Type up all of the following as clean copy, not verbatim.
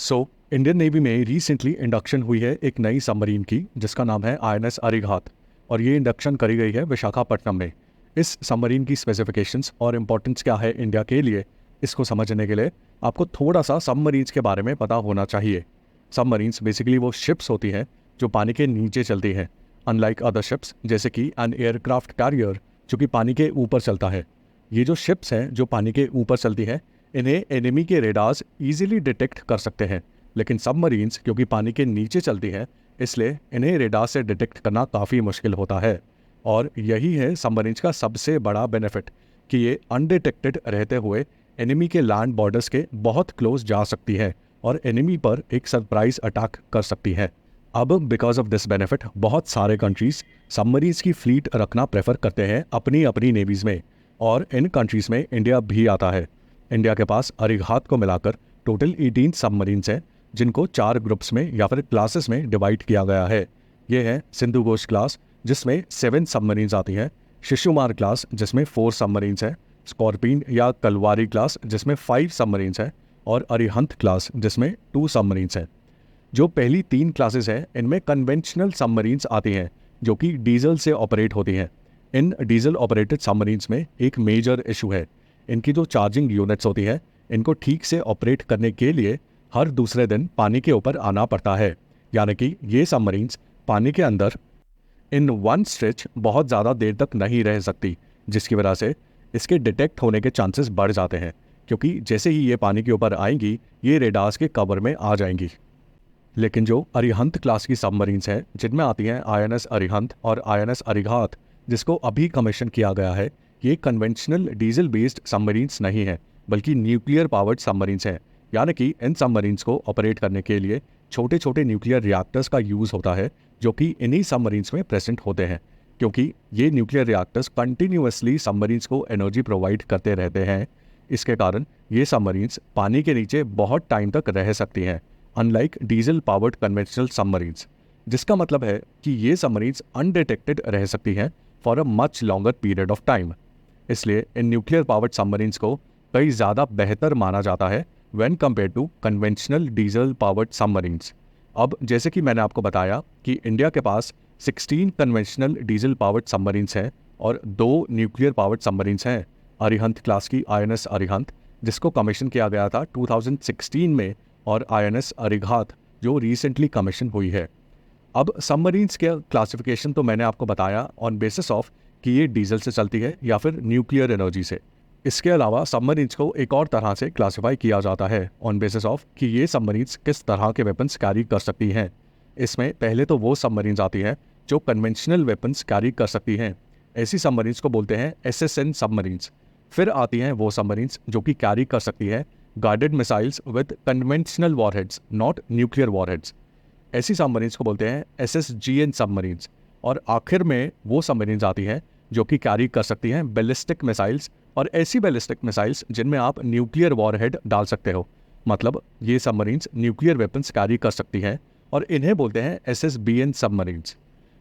Indian navy में recently induction हुई है एक नई सबमरीन की जिसका नाम है आईएनएस अरिघात। और ये इंडक्शन करी गई है विशाखापट्टनम में। इस सबमरीन की स्पेसिफिकेशंस और इम्पोर्टेंस क्या है इंडिया के लिए, इसको समझने के लिए आपको थोड़ा सा सबमरीन्स के बारे में पता होना चाहिए। सबमरीन्स बेसिकली वो शिप्स होती हैं जो पानी के नीचे चलती हैं, अनलाइक अदर शिप्स जैसे कि एन एयरक्राफ्ट कैरियर जो कि पानी के ऊपर चलता है। ये जो शिप्स हैं जो पानी के ऊपर चलती हैं, इन्हें एनिमी के रेडार्स इजीली डिटेक्ट कर सकते हैं, लेकिन सबमरीन्स क्योंकि पानी के नीचे चलती हैं इसलिए इन्हें रेडार से डिटेक्ट करना काफ़ी मुश्किल होता है। और यही है सबमरीन्स का सबसे बड़ा बेनिफिट कि ये अनडिटेक्टेड रहते हुए एनिमी के लैंड बॉर्डर्स के बहुत क्लोज जा सकती है और एनिमी पर एक सरप्राइज अटैक कर सकती है। अब बिकॉज ऑफ दिस बेनिफिट बहुत सारे कंट्रीज सबमरीन्स की फ्लीट रखना प्रेफर करते हैं अपनी अपनी नेवीज़ में, और इन कंट्रीज़ में इंडिया भी आता है। इंडिया के पास अरिघात को मिलाकर टोटल 18 सबमरीन्स हैं जिनको 4 ग्रुप्स में या फिर क्लासेस में डिवाइड किया गया है। ये है सिंधु घोष क्लास जिसमें 7 सबमरीन्स आती हैं, शिशुमार क्लास जिसमें 4 सबमरीन्स हैं, स्कॉर्पिन या कलवारी क्लास जिसमें 5 सबमरीन्स हैं, और अरिहंत क्लास जिसमें 2 सबमरीन्स हैं। जो पहली 3 क्लासेस हैं इनमें कन्वेंशनल सबमरीन्स आती हैं जो कि डीजल से ऑपरेट होती हैं। इन डीजल ऑपरेटेड सबमरीन्स में एक मेजर इशू है, इनकी जो चार्जिंग यूनिट्स होती है इनको ठीक से ऑपरेट करने के लिए हर दूसरे दिन पानी के ऊपर आना पड़ता है। यानी कि ये सबमरीन्स पानी के अंदर इन वन स्ट्रेच बहुत ज़्यादा देर तक नहीं रह सकती, जिसकी वजह से इसके डिटेक्ट होने के चांसेस बढ़ जाते हैं, क्योंकि जैसे ही ये पानी के ऊपर आएंगी ये रेडार्स के कवर में आ जाएंगी। लेकिन जो अरिहंत क्लास की सबमरीन्स हैं जिनमें आती हैं आईएनएस अरिहंत और आईएनएस अरिघात जिसको अभी कमीशन किया गया है, ये कन्वेंशनल डीजल बेस्ड सबमरीन्स नहीं है बल्कि न्यूक्लियर पावर्ड सबमरीन्स हैं। यानी कि इन सबमरीन्स को ऑपरेट करने के लिए छोटे छोटे न्यूक्लियर रिएक्टर्स का यूज़ होता है जो कि इन्हीं सबमरीन्स में प्रेजेंट होते हैं, क्योंकि ये न्यूक्लियर रिएक्टर्स कंटिन्यूअसली सबमरीन्स को एनर्जी प्रोवाइड करते रहते हैं। इसके कारण ये सबमरीन्स पानी के नीचे बहुत टाइम तक रह सकती हैं, unlike diesel powered conventional submarines, जिसका मतलब है कि ये सबमरीन्स अनडिटेक्टेड रह सकती हैं for a much longer period of time. इसलिए इन न्यूक्लियर पावर्ड सबमरीन्स को कई ज़्यादा बेहतर माना जाता है when compare to conventional diesel powered submarines. अब जैसे कि मैंने आपको बताया कि इंडिया के पास 16 कन्वेंशनल डीजल पावर्ड सबमरीन्स हैं और 2 न्यूक्लियर पावर्ड सबमरीन्स हैं, अरिहंत क्लास की आईएनएस अरिहंत जिसको कमीशन किया गया था 2016 में, और आईएनएस अरिघात जो रिसेंटली कमीशन हुई है। अब सबमरीन्स के क्लासिफिकेशन तो मैंने आपको बताया ऑन बेसिस ऑफ कि ये डीजल से चलती है या फिर न्यूक्लियर एनर्जी से। इसके अलावा सबमरीन्स को एक और तरह से क्लासिफाई किया जाता है ऑन बेसिस ऑफ कि ये सबमरीन्स किस तरह के वेपन्स कैरी कर सकती हैं। इसमें पहले तो वो सबमरीन्स आती हैं जो कन्वेंशनल वेपन्स कैरी कर सकती हैं, ऐसी सबमरीन्स को बोलते हैं एसएसएन सबमरीन्स। फिर आती हैं वो सबमरीन्स जो कि कैरी कर सकती हैं guided missiles with conventional warheads not nuclear warheads, ऐसी सबमरीन्स को बोलते हैं एसएसजीएन सबमरीन्स। और आखिर में वो सबमरीन्स आती हैं जो कि कैरी कर सकती हैं बैलिस्टिक मिसाइल्स, और ऐसी बैलिस्टिक मिसाइल्स जिनमें आप न्यूक्लियर वॉरहेड डाल सकते हो। मतलब ये सबमरीन्स न्यूक्लियर वेपन्स कैरी कर सकती हैं और इन्हें बोलते हैं एसएसबीएन सबमरीन्स।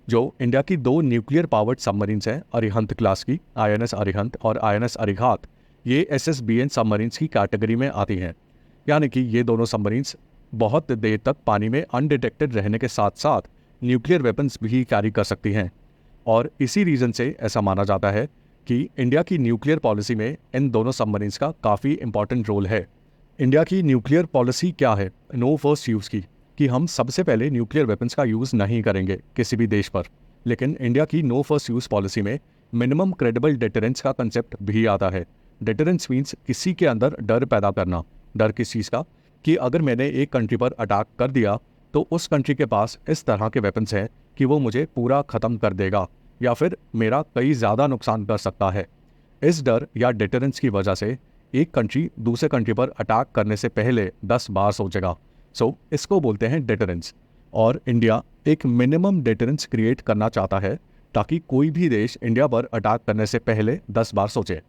जो इंडिया की 2 न्यूक्लियर पावर्ड सबमरीन्स हैं अरिहंत क्लास की आईएनएस अरिहंत और आईएनएस अरिघात, ये एसएसबीएन सबमरीन्स की कैटेगरी में आती हैं। यानी कि ये दोनों सबमरीन्स बहुत देर तक पानी में अनडिटेक्टेड रहने के साथ साथ न्यूक्लियर वेपन्स भी कैरी कर सकती हैं। और इसी रीज़न से ऐसा माना जाता है कि इंडिया की न्यूक्लियर पॉलिसी में इन दोनों सबमरीन्स का काफ़ी इंपॉर्टेंट रोल है। इंडिया की न्यूक्लियर पॉलिसी क्या है नो फर्स्ट यूज़ की, कि हम सबसे पहले न्यूक्लियर वेपन्स का यूज़ नहीं करेंगे किसी भी देश पर। लेकिन इंडिया की नो फर्स्ट यूज़ पॉलिसी में मिनिमम क्रेडिबल डिटरेंस का कंसेप्ट भी आता है। डिटरेंस मीन्स किसी के अंदर डर पैदा करना। डर किस चीज़ का? कि अगर मैंने एक कंट्री पर अटैक कर दिया तो उस कंट्री के पास इस तरह के वेपन्स हैं कि वो मुझे पूरा ख़त्म कर देगा या फिर मेरा कई ज़्यादा नुकसान कर सकता है। इस डर या डिटरेंस की वजह से एक कंट्री दूसरे कंट्री पर अटैक करने से पहले 10 बार सोचेगा। इसको बोलते हैं डिटरेंस। और इंडिया एक मिनिमम डिटरेंस क्रिएट करना चाहता है ताकि कोई भी देश इंडिया पर अटैक करने से पहले 10 बार सोचे।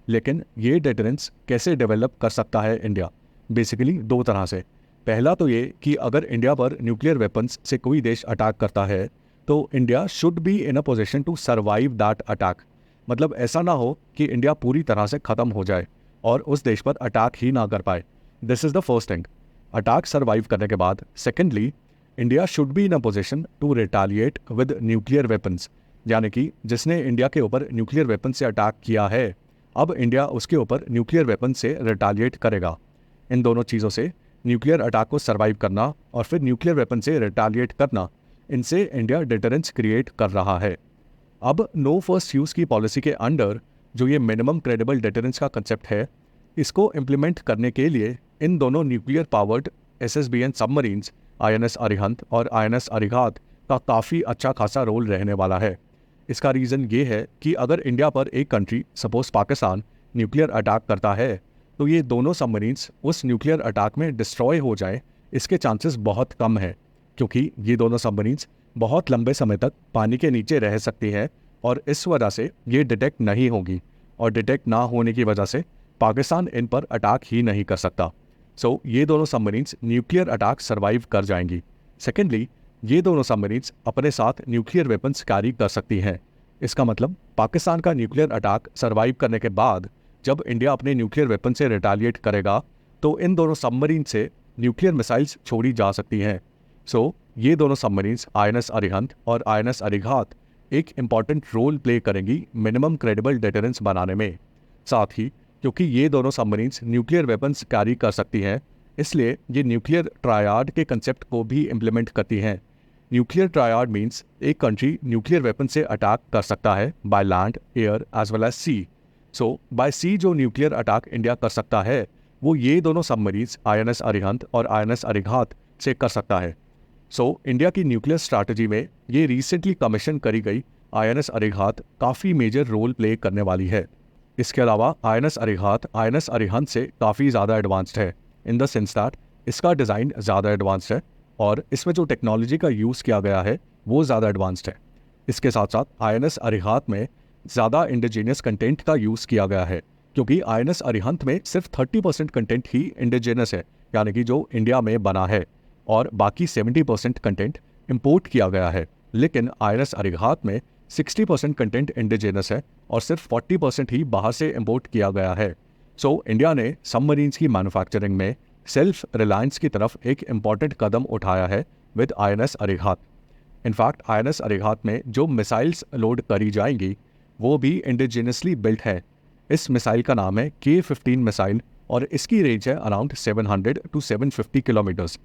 लेकिन ये डिटरेंस कैसे डेवलप कर सकता है इंडिया? बेसिकली 2 तरह से। पहला तो ये कि अगर इंडिया पर न्यूक्लियर वेपन्स से कोई देश अटैक करता है तो India should be in a position to survive that attack. मतलब ऐसा ना हो कि इंडिया पूरी तरह से ख़त्म हो जाए और उस देश पर अटैक ही ना कर पाए। This is the first thing. Attack survive करने के बाद secondly India should be in a position to retaliate with nuclear weapons, यानी कि जिसने इंडिया के ऊपर न्यूक्लियर वेपन से अटैक किया है अब इंडिया उसके ऊपर न्यूक्लियर वेपन से रिटालिएट करेगा। इन दोनों चीज़ों से, न्यूक्लियर अटैक को सर्वाइव करना और फिर न्यूक्लियर वेपन से रिटालिएट करना, इनसे इंडिया डिटरेंस क्रिएट कर रहा है। अब नो फर्स्ट यूज़ की पॉलिसी के अंडर जो ये मिनिमम क्रेडिबल डिटरेंस का कंसेप्ट है, इसको इम्प्लीमेंट करने के लिए इन दोनों nuclear powered SSBN submarines INS Arihant और INS अरिघात का काफ़ी अच्छा खासा रोल रहने वाला है। इसका रीज़न ये है कि अगर इंडिया पर एक country suppose Pakistan nuclear attack करता है तो ये दोनों सबमरीन्स उस न्यूक्लियर अटैक में डिस्ट्रॉय हो जाए, इसके चांसेस बहुत कम है, क्योंकि ये दोनों सबमरीन्स बहुत लंबे समय तक पानी के नीचे रह सकती हैं और इस वजह से ये डिटेक्ट नहीं होगी, और डिटेक्ट ना होने की वजह से पाकिस्तान इन पर अटैक ही नहीं कर सकता। सो ये दोनों सबमरीन्स न्यूक्लियर अटैक सर्वाइव कर जाएंगी। सेकेंडली, ये दोनों सबमरीन्स अपने साथ न्यूक्लियर वेपन्स कैरी कर सकती हैं। इसका मतलब पाकिस्तान का न्यूक्लियर अटैक सर्वाइव करने के बाद जब इंडिया अपने न्यूक्लियर वेपन से रिटालिएट करेगा तो इन दोनों सबमरीन से न्यूक्लियर मिसाइल्स छोड़ी जा सकती हैं। सो ये दोनों सबमरीन्स INS अरिहंत और INS अरिघात एक इम्पॉर्टेंट रोल प्ले करेंगी मिनिमम क्रेडिबल डिटरेंस बनाने में। साथ ही क्योंकि ये दोनों सबमरीन्स न्यूक्लियर वेपन्स कैरी कर सकती हैं, इसलिए ये न्यूक्लियर ट्रायड के कंसेप्ट को भी इम्प्लीमेंट करती हैं। न्यूक्लियर ट्रायड मीन्स एक कंट्री न्यूक्लियर वेपन से अटैक कर सकता है by land, air as well as sea. So by sea जो न्यूक्लियर अटैक इंडिया कर सकता है वो ये दोनों सबमरीन्स INS अरिहंत और INS अरिघात से कर सकता है। सो इंडिया की न्यूक्लियर स्ट्रैटेजी में ये रिसेंटली कमीशन करी गई INS अरिघात काफ़ी मेजर रोल प्ले करने वाली है। इसके अलावा INS अरिघात INS अरिहंत से काफ़ी ज़्यादा एडवांस्ड है इन द सेंस दैट इसका डिज़ाइन ज़्यादा एडवांस्ड है और इसमें जो टेक्नोलॉजी का यूज़ किया गया है वो ज़्यादा एडवांस्ड है। इसके साथ साथ INS अरिघात में ज़्यादा इंडिजीनियस कंटेंट का यूज़ किया गया है, क्योंकि INS अरिहंत में सिर्फ 30% कंटेंट ही इंडिजीनियस है, यानी कि जो इंडिया में बना है, और बाकी 70% कंटेंट इम्पोर्ट किया गया है। लेकिन INS अरिघात में 60% कंटेंट इंडिजीनियस है और सिर्फ 40% ही बाहर से इम्पोर्ट किया गया है। सो इंडिया ने सबमरीन्स की मैन्युफैक्चरिंग में सेल्फ रिलायंस की तरफ एक इम्पॉर्टेंट कदम उठाया है with INS Arighat. In fact INS Arighat में जो मिसाइल्स लोड करी जाएंगी वो भी इंडिजीनियसली बिल्ट है। इस मिसाइल का नाम है K-15 मिसाइल और इसकी रेंज है अराउंड 700 to 750 किलोमीटर्स।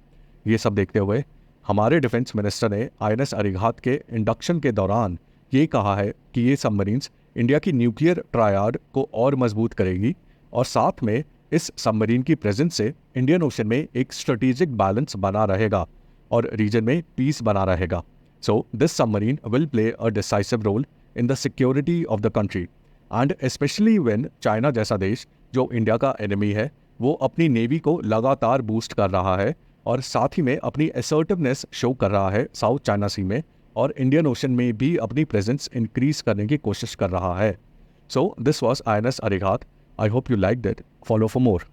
ये सब देखते हुए हमारे डिफेंस मिनिस्टर ने INS अरिघात के इंडक्शन के दौरान ये कहा है कि ये सबमरीन्स इंडिया की न्यूक्लियर ट्रायड को और मजबूत करेगी और साथ में इस सबमरीन की प्रेजेंस से इंडियन ओशन में एक स्ट्रेटेजिक बैलेंस बना रहेगा और रीजन में पीस बना रहेगा। So this submarine will play a decisive role in the security of the country and specially when China जैसा देश जो इंडिया का एनिमी है वो अपनी नेवी को लगातार बूस्ट कर रहा है और साथ ही में अपनी असर्टिवनेस शो कर रहा है साउथ चाइना सी में और इंडियन ओशन में भी अपनी प्रेजेंस इंक्रीज करने की कोशिश कर रहा है। So this was INS Arighat. I hope you like that. Follow for more.